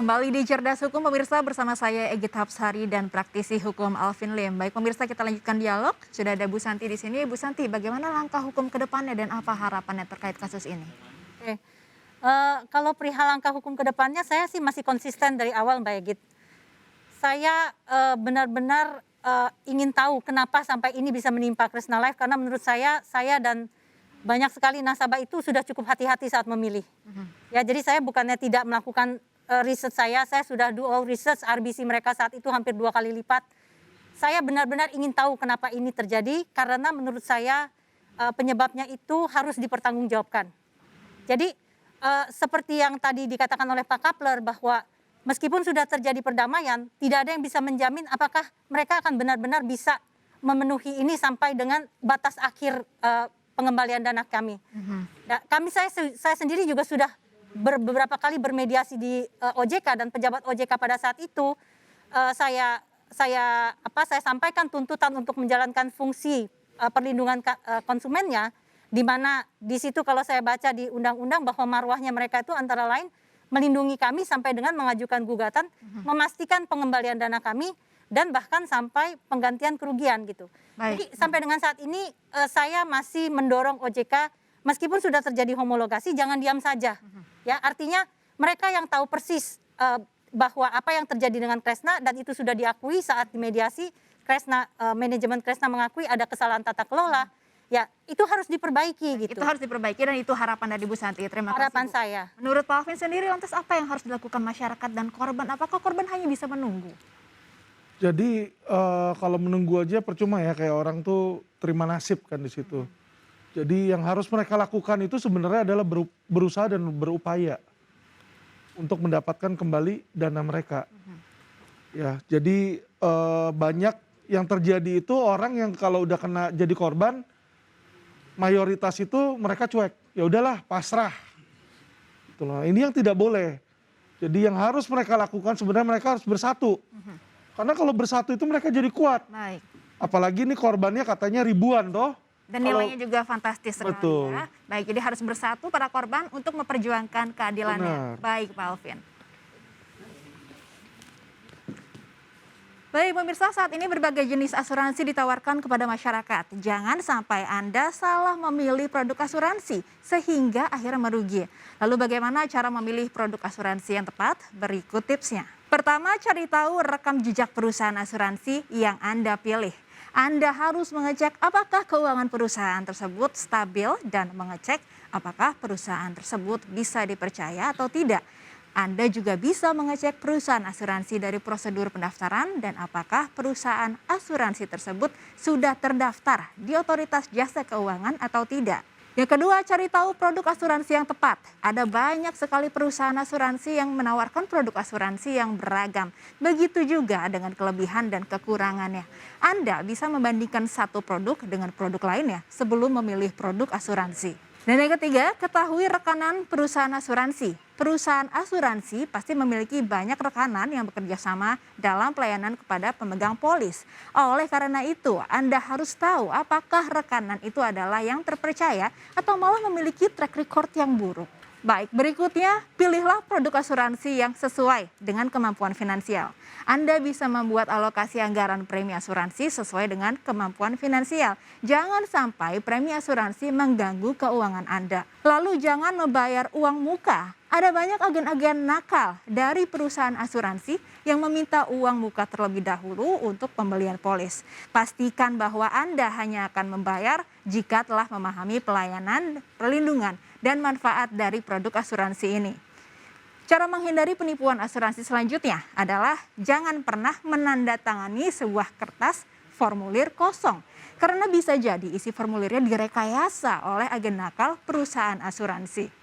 Kembali di Cerdas Hukum pemirsa bersama saya Egit Hapsari dan praktisi hukum Alvin Lim. Baik pemirsa, kita lanjutkan dialog. Sudah ada Bu Santi di sini. Bu Santi, bagaimana langkah hukum ke depannya dan apa harapannya terkait kasus ini? Oke, kalau perihal langkah hukum ke depannya saya sih masih konsisten dari awal Mbak Egit. Saya, benar-benar, ingin tahu kenapa sampai ini bisa menimpa Kresna Life karena menurut saya dan banyak sekali nasabah itu sudah cukup hati-hati saat memilih. Ya jadi saya bukannya tidak melakukan, riset saya sudah do all research RBC mereka saat itu hampir 2 kali lipat. Saya benar-benar ingin tahu kenapa ini terjadi karena menurut saya, penyebabnya itu harus dipertanggungjawabkan. Jadi, seperti yang tadi dikatakan oleh Pak Kapler bahwa meskipun sudah terjadi perdamaian, tidak ada yang bisa menjamin apakah mereka akan benar-benar bisa memenuhi ini sampai dengan batas akhir, pengembalian dana kami. Nah, saya sendiri juga sudah beberapa kali bermediasi di, OJK dan pejabat OJK pada saat itu, saya sampaikan tuntutan untuk menjalankan fungsi, perlindungan konsumennya, di mana di situ kalau saya baca di undang-undang bahwa marwahnya mereka itu antara lain melindungi kami sampai dengan mengajukan gugatan, memastikan pengembalian dana kami dan bahkan sampai penggantian kerugian gitu. Baik. Jadi sampai dengan saat ini saya masih mendorong OJK meskipun sudah terjadi homologasi jangan diam saja. Ya, artinya mereka yang tahu persis bahwa apa yang terjadi dengan Kresna dan itu sudah diakui saat dimediasi Kresna, manajemen Kresna mengakui ada kesalahan tata kelola. Ya, itu harus diperbaiki gitu. Itu harus diperbaiki dan itu harapan dari Bu Santi. Terima kasih, Harapan Bu. saya. Menurut Pak Alvin sendiri, lantas apa yang harus dilakukan masyarakat dan korban? Apakah korban hanya bisa menunggu? Jadi kalau menunggu aja percuma ya, kayak orang tuh terima nasib kan di situ. Jadi yang harus mereka lakukan itu sebenarnya adalah berusaha dan berupaya untuk mendapatkan kembali dana mereka. Ya, jadi banyak yang terjadi itu orang yang kalau udah kena jadi korban, mayoritas itu mereka cuek. Ya udahlah, pasrah. Itulah. Ini yang tidak boleh. Jadi yang harus mereka lakukan sebenarnya mereka harus bersatu. Karena kalau bersatu itu mereka jadi kuat. Baik. Apalagi ini korbannya katanya ribuan toh. Dan nilainya juga fantastis sekali Betul. ya. Baik, jadi harus bersatu para korban untuk memperjuangkan keadilannya. Benar. Baik, Pak Alvin. Baik pemirsa, saat ini berbagai jenis asuransi ditawarkan kepada masyarakat. Jangan sampai Anda salah memilih produk asuransi sehingga akhirnya merugi. Lalu bagaimana cara memilih produk asuransi yang tepat? Berikut tipsnya. Pertama, cari tahu rekam jejak perusahaan asuransi yang Anda pilih. Anda harus mengecek apakah keuangan perusahaan tersebut stabil dan mengecek apakah perusahaan tersebut bisa dipercaya atau tidak. Anda juga bisa mengecek perusahaan asuransi dari prosedur pendaftaran dan apakah perusahaan asuransi tersebut sudah terdaftar di Otoritas Jasa Keuangan atau tidak. Yang kedua, cari tahu produk asuransi yang tepat. Ada banyak sekali perusahaan asuransi yang menawarkan produk asuransi yang beragam. Begitu juga dengan kelebihan dan kekurangannya. Anda bisa membandingkan satu produk dengan produk lainnya sebelum memilih produk asuransi. Dan yang ketiga, ketahui rekanan perusahaan asuransi. Perusahaan asuransi pasti memiliki banyak rekanan yang bekerja sama dalam pelayanan kepada pemegang polis. Oleh karena itu, Anda harus tahu apakah rekanan itu adalah yang terpercaya atau malah memiliki track record yang buruk. Baik, berikutnya pilihlah produk asuransi yang sesuai dengan kemampuan finansial. Anda bisa membuat alokasi anggaran premi asuransi sesuai dengan kemampuan finansial. Jangan sampai premi asuransi mengganggu keuangan Anda. Lalu jangan membayar uang muka. Ada banyak agen-agen nakal dari perusahaan asuransi yang meminta uang muka terlebih dahulu untuk pembelian polis. Pastikan bahwa Anda hanya akan membayar jika telah memahami pelayanan, perlindungan, dan manfaat dari produk asuransi ini. Cara menghindari penipuan asuransi selanjutnya adalah jangan pernah menandatangani sebuah kertas formulir kosong. Karena bisa jadi isi formulirnya direkayasa oleh agen nakal perusahaan asuransi.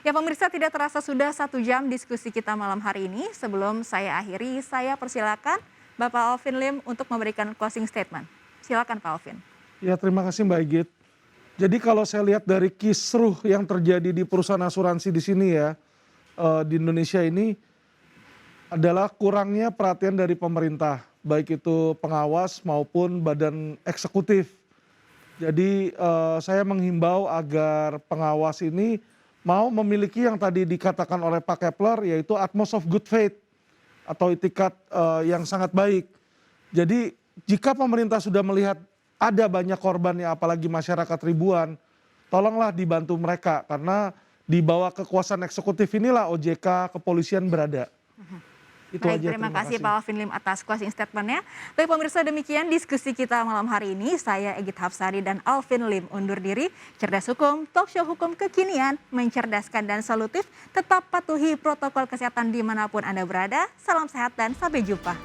Ya pemirsa, tidak terasa sudah 1 jam diskusi kita malam hari ini. Sebelum saya akhiri, saya persilakan Bapak Alvin Lim untuk memberikan closing statement. Silakan Pak Alvin. Ya terima kasih Mbak Egit. Jadi kalau saya lihat dari kisruh yang terjadi di perusahaan asuransi di sini ya, di Indonesia ini adalah kurangnya perhatian dari pemerintah, baik itu pengawas maupun badan eksekutif. Jadi saya menghimbau agar pengawas ini mau memiliki yang tadi dikatakan oleh Pak Kepler, yaitu atmos of good faith atau itikat yang sangat baik. Jadi jika pemerintah sudah melihat ada banyak korban ya, apalagi masyarakat ribuan, tolonglah dibantu mereka karena di bawah kekuasaan eksekutif inilah OJK, kepolisian berada. Itu Baik, aja, terima kasih Pak Alvin Lim atas closing statement-nya. Baik pemirsa, demikian diskusi kita malam hari ini. Saya Egit Hafsari dan Alvin Lim undur diri. Cerdas Hukum, talk show hukum kekinian, mencerdaskan dan solutif. Tetap patuhi protokol kesehatan dimanapun Anda berada. Salam sehat dan sampai jumpa.